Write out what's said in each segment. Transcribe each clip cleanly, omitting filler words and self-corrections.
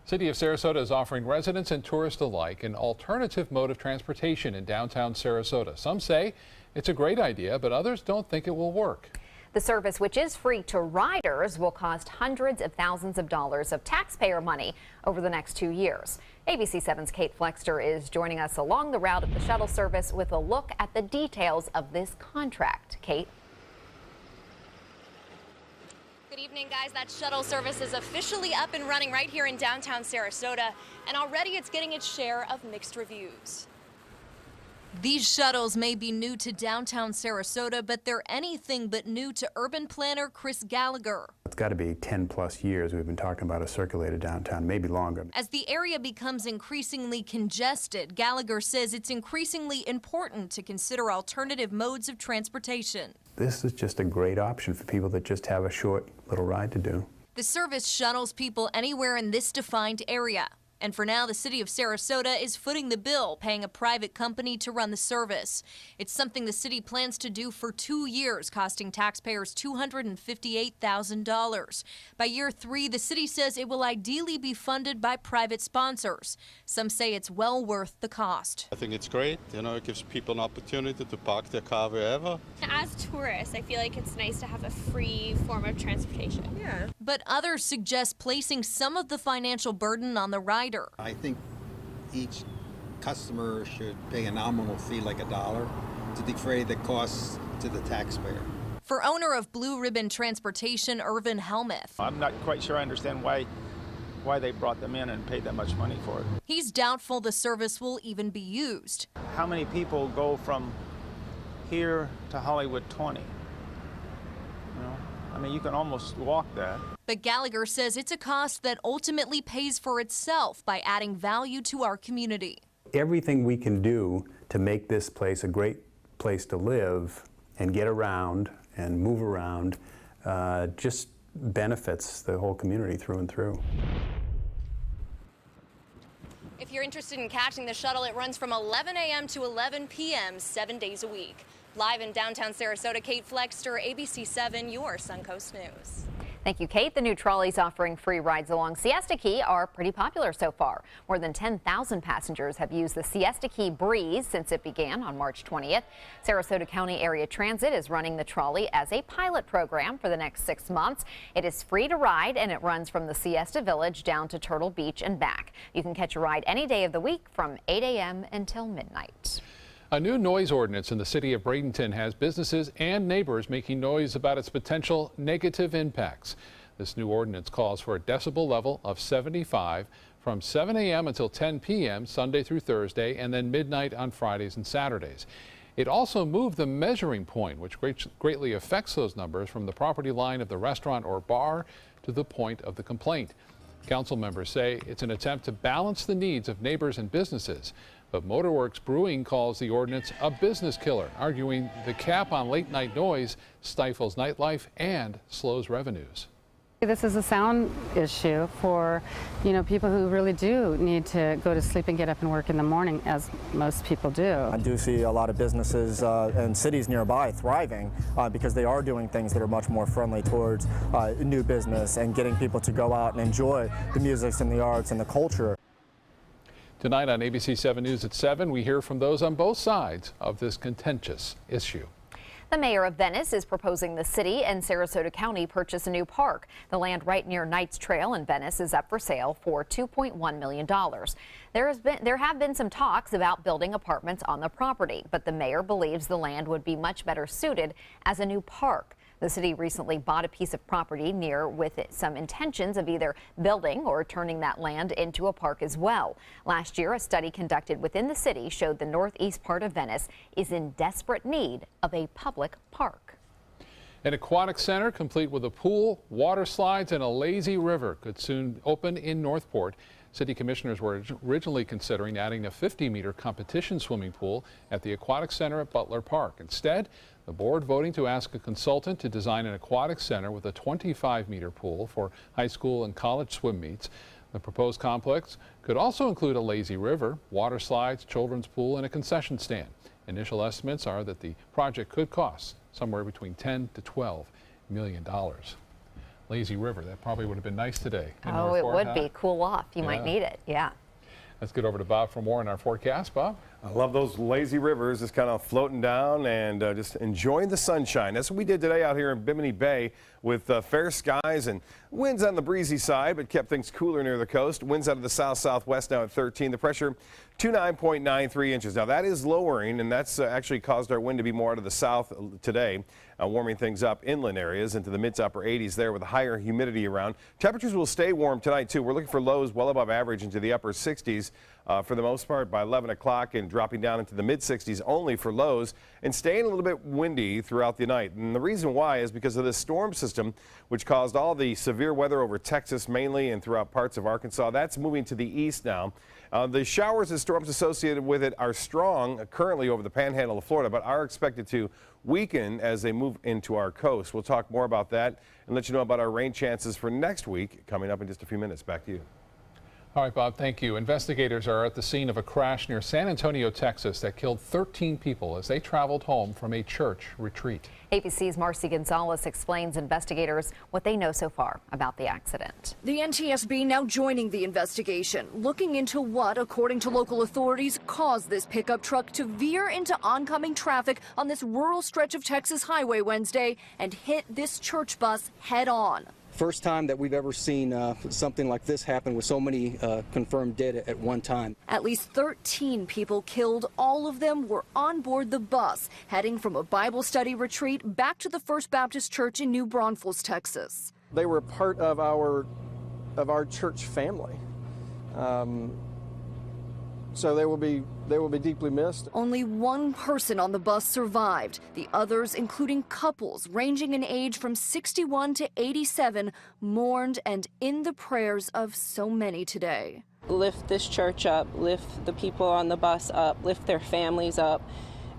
City of Sarasota is offering residents and tourists alike an alternative mode of transportation in downtown Sarasota. Some say it's a great idea, but others don't think it will work. The service, which is free to riders, will cost hundreds of thousands of dollars of taxpayer money over the next 2 years. ABC 7's Kate Flexter is joining us along the route of the shuttle service with a look at the details of this contract. Kate? Good evening, guys. That shuttle service is officially up and running right here in downtown Sarasota, and already it's getting its share of mixed reviews. These shuttles may be new to downtown Sarasota, but they're anything but new to urban planner Chris Gallagher. It's got to be 10+ years we've been talking about a circulated downtown, maybe longer. As the area becomes increasingly congested, Gallagher says it's increasingly important to consider alternative modes of transportation. This is just a great option for people that just have a short little ride to do. The service shuttles people anywhere in this defined area. And for now, the city of Sarasota is footing the bill, paying a private company to run the service. It's something the city plans to do for 2 years, costing taxpayers $258,000. By year 3, the city says it will ideally be funded by private sponsors. Some say it's well worth the cost. I think it's great. You know, it gives people an opportunity to park their car wherever. As tourists, I feel like it's nice to have a free form of transportation. Yeah. But others suggest placing some of the financial burden on the rider. I think each customer should pay a nominal fee like $1 to defray the costs to the taxpayer. For owner of Blue Ribbon Transportation, Irvin Helmuth, I'm not quite sure I understand why they brought them in and paid that much money for it. He's doubtful the service will even be used. How many people go from here to Hollywood 20? You know, I mean, you can almost walk that. But Gallagher says it's a cost that ultimately pays for itself by adding value to our community. Everything we can do to make this place a great place to live and get around and move around just benefits the whole community through and through. If you're interested in catching the shuttle, it runs from 11 a.m. to 11 p.m. 7 days a week. Live in downtown Sarasota, Kate Flexter, ABC 7, your Suncoast News. Thank you, Kate. The new trolleys offering free rides along Siesta Key are pretty popular so far. More than 10,000 passengers have used the Siesta Key Breeze since it began on March 20th. Sarasota County Area Transit is running the trolley as a pilot program for the next 6 months. It is free to ride, and it runs from the Siesta Village down to Turtle Beach and back. You can catch a ride any day of the week from 8 a.m. until midnight. A new noise ordinance in the city of Bradenton has businesses and neighbors making noise about its potential negative impacts. This new ordinance calls for a decibel level of 75 from 7 a.m. until 10 p.m. Sunday through Thursday, and then midnight on Fridays and Saturdays. It also moved the measuring point, which greatly affects those numbers, from the property line of the restaurant or bar to the point of the complaint. Council members say it's an attempt to balance the needs of neighbors and businesses. But Motorworks Brewing calls the ordinance a business killer, arguing the cap on late night noise stifles nightlife and slows revenues. This is a sound issue for, people who really do need to go to sleep and get up and work in the morning, as most people do. I do see a lot of businesses and cities nearby thriving because they are doing things that are much more friendly towards new business and getting people to go out and enjoy the music and the arts and the culture. Tonight on ABC 7 News at 7, we hear from those on both sides of this contentious issue. The mayor of Venice is proposing the city and Sarasota County purchase a new park. The land right near Knights Trail in Venice is up for sale for $2.1 million. There have been some talks about building apartments on the property, but the mayor believes the land would be much better suited as a new park. The city recently bought a piece of property near with some intentions of either building or turning that land into a park as well. Last year, a study conducted within the city showed the northeast part of Venice is in desperate need of a public park. An aquatic center complete with a pool, water slides, and a lazy river could soon open in Northport. City commissioners were originally considering adding a 50-meter competition swimming pool at the aquatic center at Butler Park. Instead, the board voting to ask a consultant to design an aquatic center with a 25-meter pool for high school and college swim meets. The proposed complex could also include a lazy river, water slides, children's pool, and a concession stand. Initial estimates are that the project could cost somewhere between $10 to $12 million. lazy river. That probably would have been nice today. in Oh, North it Fort, would huh? be. Cool off. You might Yeah. need it. Yeah. Let's get over to Bob for more on our forecast. Bob? I love those lazy rivers just kind of floating down and just enjoying the sunshine. That's what we did today out here in Bimini Bay with fair skies and winds on the breezy side, but kept things cooler near the coast. Winds out of the south-southwest now at 13. The pressure 29.93 inches. Now that is lowering, and that's actually caused our wind to be more out of the south today, warming things up inland areas into the mid to upper 80s there with higher humidity around. Temperatures will stay warm tonight too. We're looking for lows well above average into the upper 60s for the most part by 11 o'clock and dropping down into the mid 60s only for lows and staying a little bit windy throughout the night. And the reason why is because of this storm system which caused all the severe weather over Texas mainly and throughout parts of Arkansas. That's moving to the east now. The showers and storms associated with it are strong currently over the panhandle of Florida, but are expected to weaken as they move into our coast. We'll talk more about that and let you know about our rain chances for next week coming up in just a few minutes. Back to you. All right, Bob, thank you. Investigators are at the scene of a crash near San Antonio, Texas that killed 13 people as they traveled home from a church retreat. ABC's Marcy Gonzalez explains investigators what they know so far about the accident. The NTSB now joining the investigation, looking into what, according to local authorities, caused this pickup truck to veer into oncoming traffic on this rural stretch of Texas highway Wednesday and hit this church bus head on. First time that we've ever seen something like this happen with so many confirmed dead at one time. At least 13 people killed. All of them were on board the bus, heading from a Bible study retreat back to the First Baptist Church in New Braunfels, Texas. They were part of our church family. So they will be deeply missed. Only one person on the bus survived. The others, including couples ranging in age from 61 to 87, mourned and in the prayers of so many today. Lift this church up, lift the people on the bus up, lift their families up,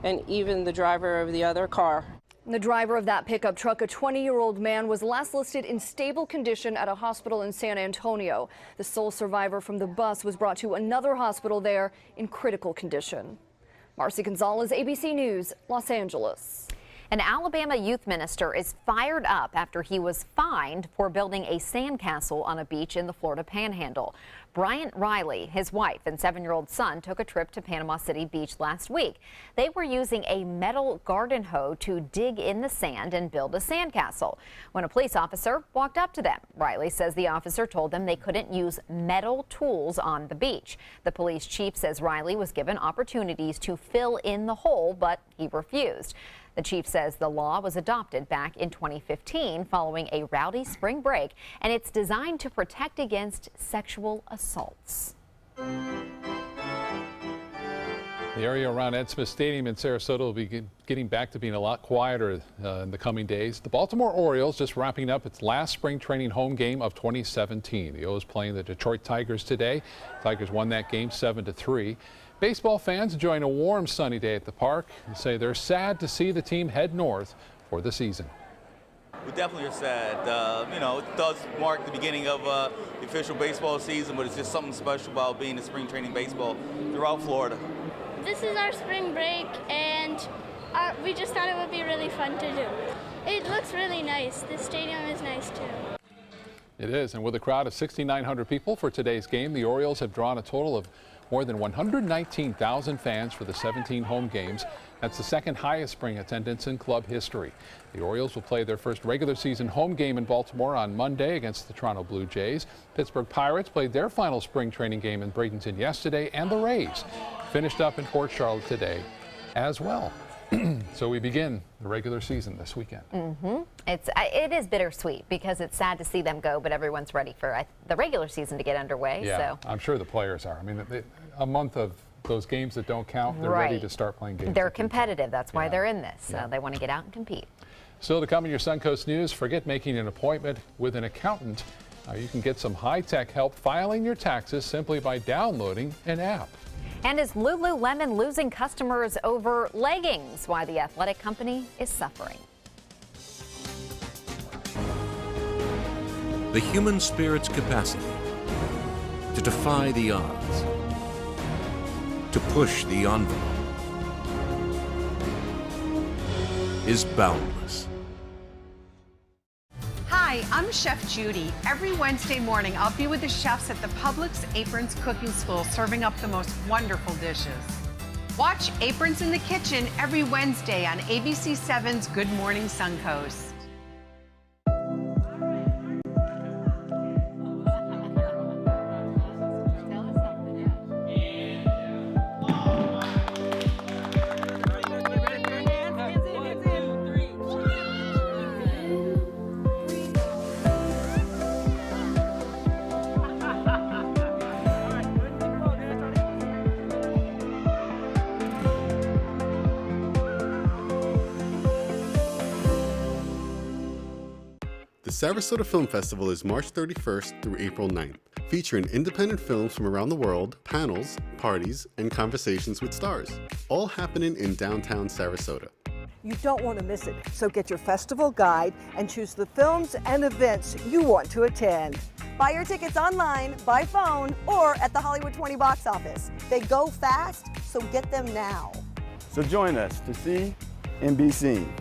and even the driver of the other car. The driver of that pickup truck, a 20-year-old man, was last listed in stable condition at a hospital in San Antonio. The sole survivor from the bus was brought to another hospital there in critical condition. Marcy Gonzalez, ABC News, Los Angeles. An Alabama youth minister is fired up after he was fined for building a sandcastle on a beach in the Florida Panhandle. Bryant Riley, his wife and 7-year-old son took a trip to Panama City Beach last week. They were using a metal garden hoe to dig in the sand and build a sandcastle when a police officer walked up to them. Riley says the officer told them they couldn't use metal tools on the beach. The police chief says Riley was given opportunities to fill in the hole, but he refused. The chief says the law was adopted back in 2015 following a rowdy spring break, and it's designed to protect against sexual assaults. The area around Ed Smith Stadium in Sarasota will be getting back to being a lot quieter in the coming days. The Baltimore Orioles just wrapping up its last spring training home game of 2017. The O's playing the Detroit Tigers today. Tigers won that game 7-3. Baseball fans enjoying a warm, sunny day at the park and say they're sad to see the team head north for the season. We definitely are sad. You know, it does mark the beginning of the official baseball season, but it's just something special about being in spring training baseball throughout Florida. This is our spring break, and we just thought it would be really fun to do. It looks really nice. The stadium is nice too. It is, and with a crowd of 6,900 people for today's game, the Orioles have drawn a total of more than 119,000 fans for the 17 home games. That's the second highest spring attendance in club history. The Orioles will play their first regular season home game in Baltimore on Monday against the Toronto Blue Jays. Pittsburgh Pirates played their final spring training game in Bradenton yesterday, and the Rays finished up in Port Charlotte today as well. So we begin the regular season this weekend. It is bittersweet because it's sad to see them go, but everyone's ready for the regular season to get underway. Yeah, so I'm sure the players are. I mean, a month of those games that don't count, they're ready to start playing games. They're competitive. That's why they're in this. They want to get out and compete. Still to come in your Suncoast News, forget making an appointment with an accountant. You can get some high-tech help filing your taxes simply by downloading an app. And is Lululemon losing customers over leggings? Why the athletic company is suffering. The human spirit's capacity to defy the odds, to push the envelope, is boundless. Hi, Hi, I'm Chef Judy. Every Wednesday morning, I'll be with the chefs at the Publix Aprons Cooking School serving up the most wonderful dishes. Watch Aprons in the Kitchen every Wednesday on ABC7's Good Morning Suncoast. The Sarasota Film Festival is March 31st through April 9th, featuring independent films from around the world, panels, parties, and conversations with stars, all happening in downtown Sarasota. You don't want to miss it, so get your festival guide and choose the films and events you want to attend. Buy your tickets online, by phone, or at the Hollywood 20 box office. They go fast, so get them now. So join us to see and be seen.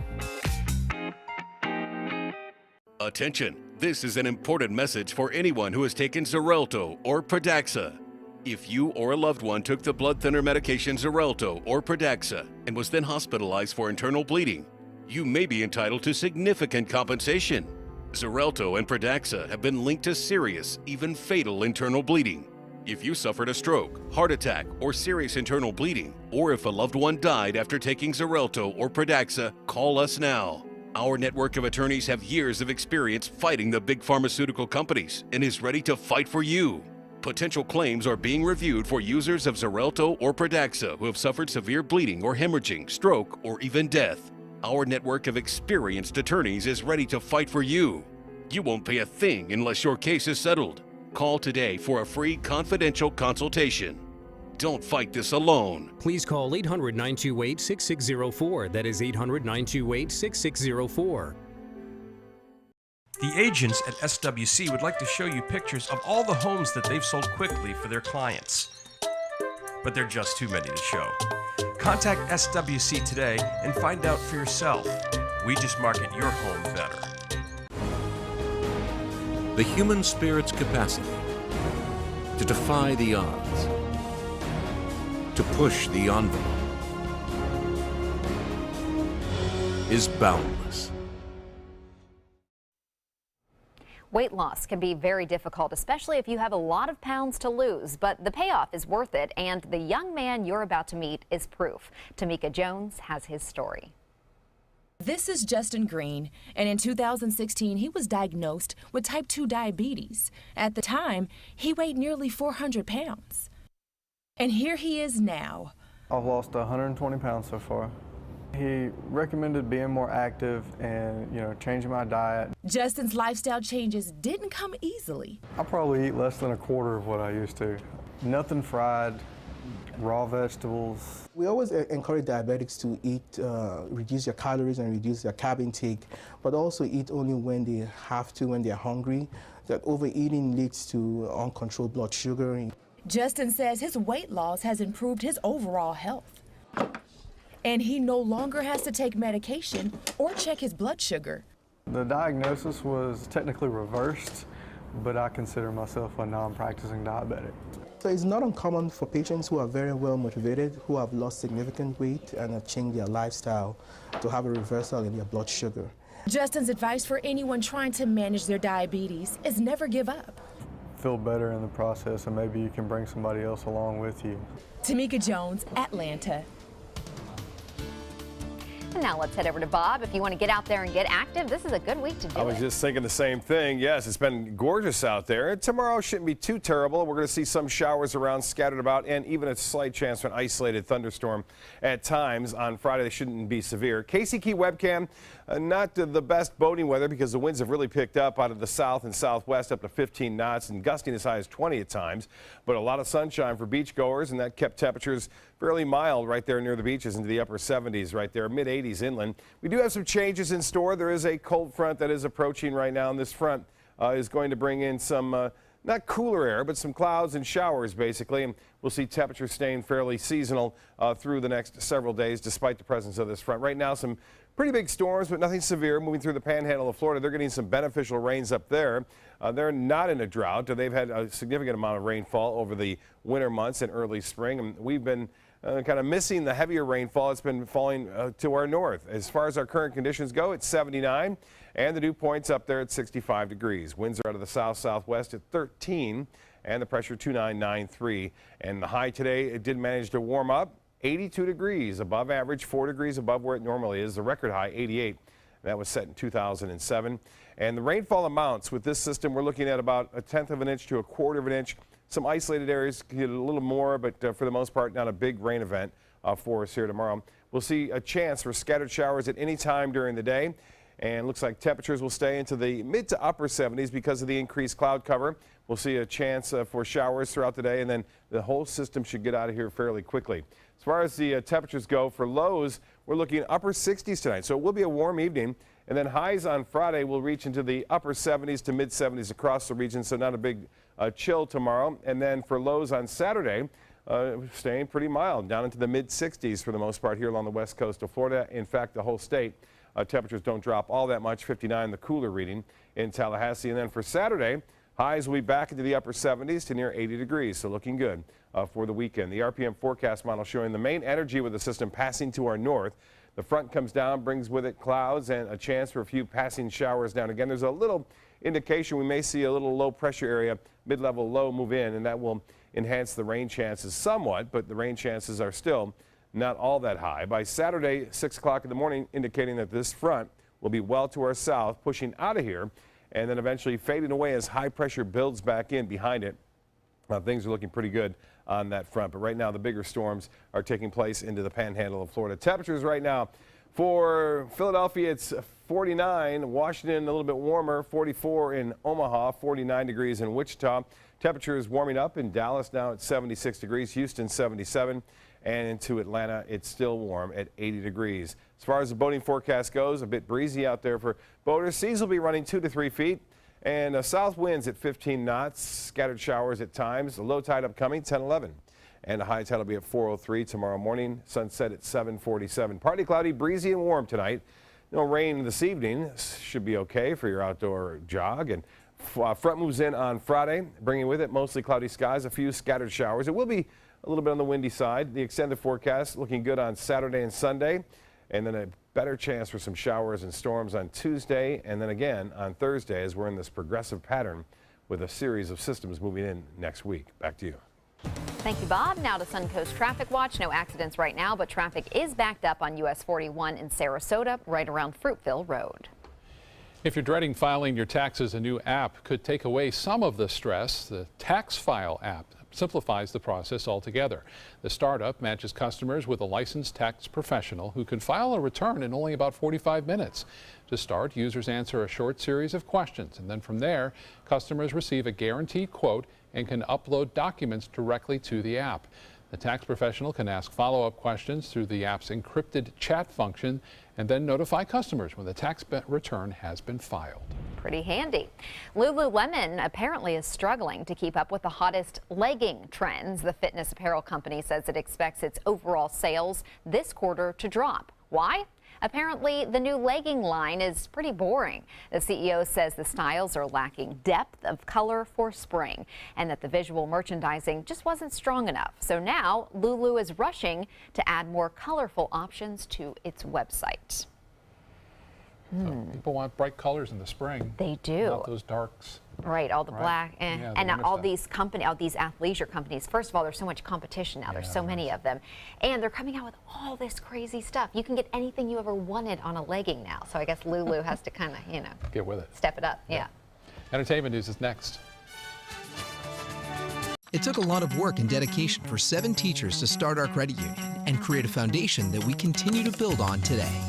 Attention, this is an important message for anyone who has taken Xarelto or Pradaxa. If you or a loved one took the blood thinner medication Xarelto or Pradaxa and was then hospitalized for internal bleeding, you may be entitled to significant compensation. Xarelto and Pradaxa have been linked to serious, even fatal internal bleeding. If you suffered a stroke, heart attack, or serious internal bleeding, or if a loved one died after taking Xarelto or Pradaxa, call us now. Our network of attorneys have years of experience fighting the big pharmaceutical companies and is ready to fight for you. Potential claims are being reviewed for users of Xarelto or Pradaxa who have suffered severe bleeding or hemorrhaging, stroke, or even death. Our network of experienced attorneys is ready to fight for you. You won't pay a thing unless your case is settled. Call today for a free confidential consultation. Don't fight this alone. Please call 800-928-6604. That is 800-928-6604. The agents at SWC would like to show you pictures of all the homes that they've sold quickly for their clients. But they're just too many to show. Contact SWC today and find out for yourself. We just market your home better. The human spirit's capacity to defy the odds, to push the envelope, is boundless. Weight loss can be very difficult, especially if you have a lot of pounds to lose, but the payoff is worth it, and the young man you're about to meet is proof. Tamika Jones has his story. This is Justin Green, and in 2016, he was diagnosed with type 2 diabetes. At the time, he weighed nearly 400 pounds. And here he is now. I've lost 120 pounds so far. He recommended being more active and, changing my diet. Justin's lifestyle changes didn't come easily. I probably eat less than a quarter of what I used to. Nothing fried, raw vegetables. We always encourage diabetics to eat, reduce your calories and reduce their carb intake, but also eat only when they have to, when they're hungry. That overeating leads to uncontrolled blood sugar. Justin says his weight loss has improved his overall health. And he no longer has to take medication or check his blood sugar. The diagnosis was technically reversed, but I consider myself a non-practicing diabetic. So it's not uncommon for patients who are very well motivated, who have lost significant weight and have changed their lifestyle, to have a reversal in their blood sugar. Justin's advice for anyone trying to manage their diabetes is never give up. Feel better in the process, and maybe you can bring somebody else along with you. Tamika Jones, Atlanta. And now let's head over to Bob. If you want to get out there and get active, this is a good week to do it. I was just thinking the same thing. Yes, it's been gorgeous out there. Tomorrow shouldn't be too terrible. We're going to see some showers around scattered about and even a slight chance for an isolated thunderstorm at times. On Friday, they shouldn't be severe. Casey Key webcam, not the best boating weather because the winds have really picked up out of the south and southwest up to 15 knots and gusting as high as 20 at times. But a lot of sunshine for beachgoers, and that kept temperatures fairly mild right there near the beaches into the upper 70s right there, mid-80s inland. We do have some changes in store. There is a cold front that is approaching right now, and this front is going to bring in some not cooler air, but some clouds and showers basically, and we'll see temperatures staying fairly seasonal through the next several days despite the presence of this front. Right now, some pretty big storms, but nothing severe moving through the panhandle of Florida. They're getting some beneficial rains up there. They're not in a drought. They've had a significant amount of rainfall over the winter months and early spring. And we've been kind of missing the heavier rainfall. It's been falling to our north. As far as our current conditions go, it's 79, and the dew point's up there at 65 degrees. Winds are out of the south-southwest at 13, and the pressure 2993. And the high today, it did manage to warm up. 82 degrees above average, 4 degrees above where it normally is. The record high, 88. That was set in 2007. And the rainfall amounts with this system, we're looking at about 1/10 of an inch to 1/4 of an inch. Some isolated areas get a little more, but for the most part, not a big rain event for us here tomorrow. We'll see a chance for scattered showers at any time during the day. And looks like temperatures will stay into the mid to upper 70s because of the increased cloud cover. We'll see a chance for showers throughout the day, and then the whole system should get out of here fairly quickly. As far as the temperatures go, for lows, we're looking upper 60s tonight. So it will be a warm evening. And then highs on Friday will reach into the upper 70s to mid 70s across the region. So not a big chill tomorrow. And then for lows on Saturday, staying pretty mild, down into the mid 60s for the most part here along the west coast of Florida. In fact, the whole state. Temperatures don't drop all that much, 59 the cooler reading in Tallahassee. And then for Saturday, highs will be back into the upper 70s to near 80 degrees, so looking good for the weekend. The RPM forecast model showing the main energy with the system passing to our north. The front comes down, brings with it clouds and a chance for a few passing showers down. Again, there's a little indication we may see a little low pressure area, mid-level low move in, and that will enhance the rain chances somewhat, but the rain chances are still not all that high. By Saturday, 6 o'clock in the morning, indicating that this front will be well to our south, pushing out of here, and then eventually fading away as high pressure builds back in behind it. Things are looking pretty good on that front, but right now the bigger storms are taking place into the panhandle of Florida. Temperatures right now for Philadelphia, it's 49. Washington, a little bit warmer, 44 in Omaha, 49 degrees in Wichita. Temperatures warming up in Dallas now at 76 degrees, Houston 77. And into Atlanta, it's still warm at 80 degrees. As far as the boating forecast goes, a bit breezy out there for boaters. Seas will be running 2 to 3 feet. And south winds at 15 knots, scattered showers at times. The low tide upcoming, 10-11. And the high tide will be at 4:03 tomorrow morning. Sunset at 7:47. Partly cloudy, breezy, and warm tonight. No rain this evening. Should be okay for your outdoor jog. And front moves in on Friday, bringing with it mostly cloudy skies, a few scattered showers. It will be a little bit on the windy side. The extended forecast looking good on Saturday and Sunday, and then a better chance for some showers and storms on Tuesday, and then again on Thursday as we're in this progressive pattern with a series of systems moving in next week. Back to you. Thank you, Bob. Now to Suncoast Traffic Watch. No accidents right now, but traffic is backed up on US 41 in Sarasota, right around Fruitville Road. If you're dreading filing your taxes, a new app could take away some of the stress. The TaxFile app simplifies the process altogether. The startup matches customers with a licensed tax professional who can file a return in only about 45 minutes. To start, users answer a short series of questions, and then from there, customers receive a guaranteed quote and can upload documents directly to the app. The tax professional can ask follow-up questions through the app's encrypted chat function and then notify customers when the tax return has been filed. Pretty handy. Lululemon apparently is struggling to keep up with the hottest legging trends. The fitness apparel company says it expects its overall sales this quarter to drop. Why? Apparently, the new legging line is pretty boring. The CEO says the styles are lacking depth of color for spring and that the visual merchandising just wasn't strong enough. So now Lulu is rushing to add more colorful options to its website. People want bright colors in the spring. They do. Not those darks. Right, all the black, Yeah, and all these athleisure companies. First of all, there's so much competition now. There's so many of them, and they're coming out with all this crazy stuff. You can get anything you ever wanted on a legging now. So I guess Lulu has to kind of, get with it. Step it up. Yeah. Entertainment news is next. It took a lot of work and dedication for 7 teachers to start our credit union and create a foundation that we continue to build on today.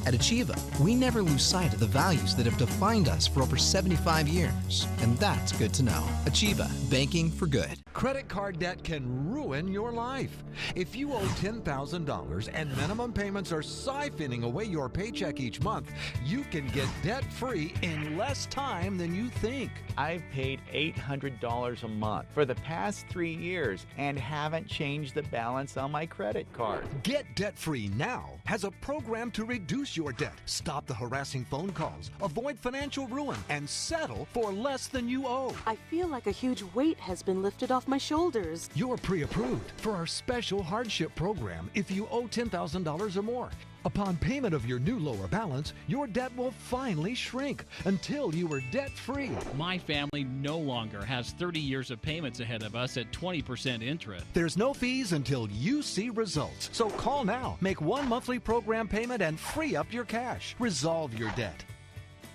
At Achieva, we never lose sight of the values that have defined us for over 75 years, and that's good to know. Achieva, banking for good. Credit card debt can ruin your life. If you owe $10,000 and minimum payments are siphoning away your paycheck each month, you can get debt-free in less time than you think. I've paid $800 a month for the past 3 years and haven't changed the balance on my credit card. Get debt-free now has a program to reduce your debt, stop the harassing phone calls, avoid financial ruin, and settle for less than you owe. I feel like a huge weight has been lifted off my shoulders. You're pre-approved for our special hardship program if you owe $10,000 or more. Upon payment of your new lower balance, your debt will finally shrink until you are debt-free. My family no longer has 30 years of payments ahead of us at 20% interest. There's no fees until you see results. So call now, make one monthly program payment, and free up your cash. Resolve your debt.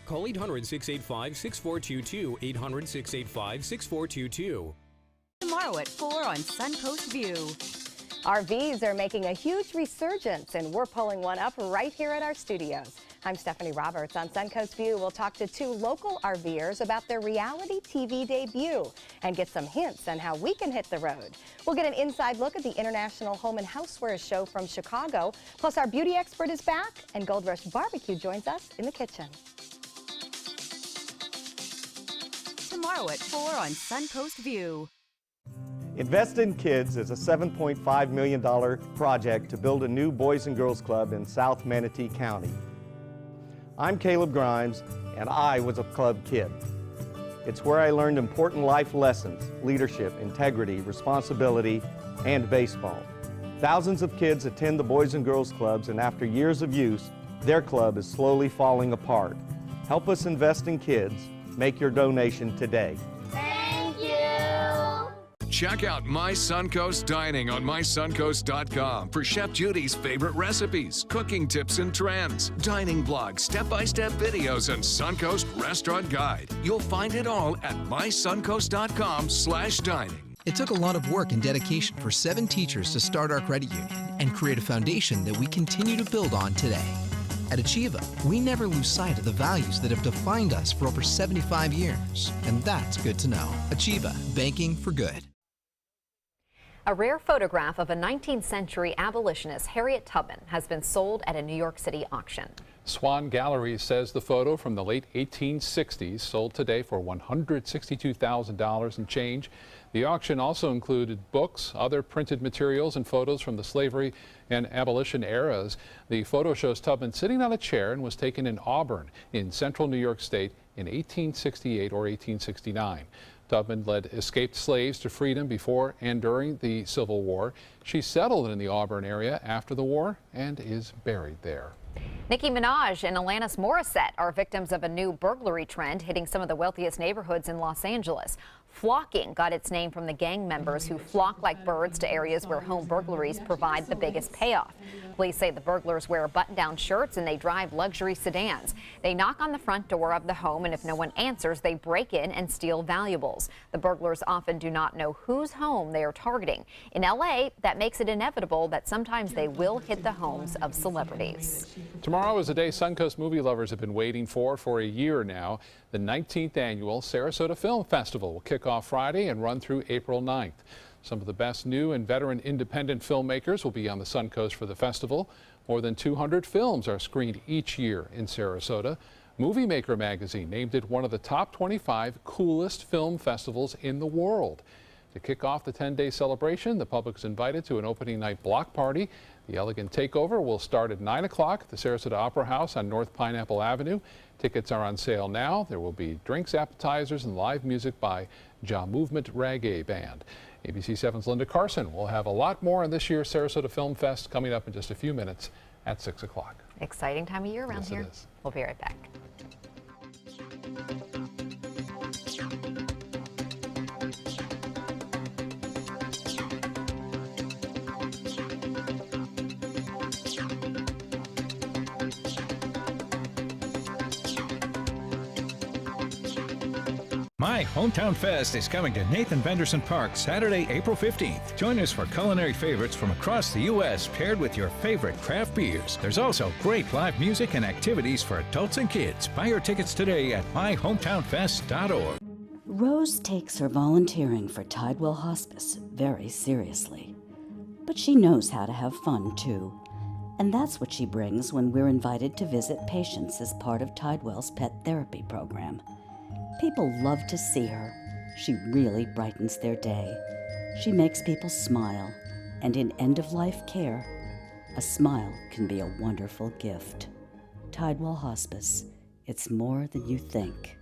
Call 800-685-6422, 800-685-6422. Tomorrow at 4 on Suncoast View. RVs are making a huge resurgence, and we're pulling one up right here at our studios. I'm Stephanie Roberts. On Suncoast View, we'll talk to 2 local RVers about their reality TV debut and get some hints on how we can hit the road. We'll get an inside look at the International Home and Housewares Show from Chicago. Plus, our beauty expert is back, and Gold Rush Barbecue joins us in the kitchen. Tomorrow at 4 on Suncoast View. Invest in Kids is a $7.5 million project to build a new Boys and Girls Club in South Manatee County. I'm Caleb Grimes, and I was a club kid. It's where I learned important life lessons, leadership, integrity, responsibility, and baseball. Thousands of kids attend the Boys and Girls Clubs, and after years of use, their club is slowly falling apart. Help us invest in kids. Make your donation today. Check out My Suncoast Dining on mysuncoast.com for Chef Judy's favorite recipes, cooking tips and trends, dining blogs, step-by-step videos, and Suncoast Restaurant Guide. You'll find it all at mysuncoast.com/dining. It took a lot of work and dedication for 7 teachers to start our credit union and create a foundation that we continue to build on today. At Achieva, we never lose sight of the values that have defined us for over 75 years. And that's good to know. Achieva, banking for good. A rare photograph of a 19th century abolitionist, Harriet Tubman, has been sold at a New York City auction. Swan Gallery says the photo from the late 1860s sold today for $162,000 and change. The auction also included books, other printed materials, and photos from the slavery and abolition eras. The photo shows Tubman sitting on a chair and was taken in Auburn in central New York State in 1868 or 1869. Tubman led escaped slaves to freedom before and during the Civil War. She settled in the Auburn area after the war and is buried there. Nicki Minaj and Alanis Morissette are victims of a new burglary trend hitting some of the wealthiest neighborhoods in Los Angeles. Flocking got its name from the gang members who flock like birds to areas where home burglaries provide the biggest payoff. Police say the burglars wear button-down shirts and they drive luxury sedans. They knock on the front door of the home, and if no one answers, they break in and steal valuables. The burglars often do not know whose home they are targeting. In LA, that makes it inevitable that sometimes they will hit the homes of celebrities. Tomorrow is a day Suncoast movie lovers have been waiting for a year now. The 19th annual Sarasota Film Festival will kick off Friday and run through April 9th. Some of the best new and veteran independent filmmakers will be on the Suncoast for the festival. More than 200 films are screened each year in Sarasota. Movie Maker magazine named it one of the top 25 coolest film festivals in the world. To kick off the 10-day celebration, the public is invited to an opening night block party. The Elegant Takeover will start at 9 o'clock at the Sarasota Opera House on North Pineapple Avenue. Tickets are on sale now. There will be drinks, appetizers, and live music by Ja Movement Reggae Band. ABC 7's Linda Carson will have a lot more on this year's Sarasota Film Fest coming up in just a few minutes at 6 o'clock. Exciting time of year around here. It is. We'll be right back. My Hometown Fest is coming to Nathan Venderson Park Saturday, April 15th. Join us for culinary favorites from across the U.S. paired with your favorite craft beers. There's also great live music and activities for adults and kids. Buy your tickets today at myhometownfest.org. Rose takes her volunteering for Tidewell Hospice very seriously. But she knows how to have fun, too. And that's what she brings when we're invited to visit patients as part of Tidewell's pet therapy program. People love to see her. She really brightens their day. She makes people smile. And in end-of-life care, a smile can be a wonderful gift. Tidewell Hospice. It's more than you think.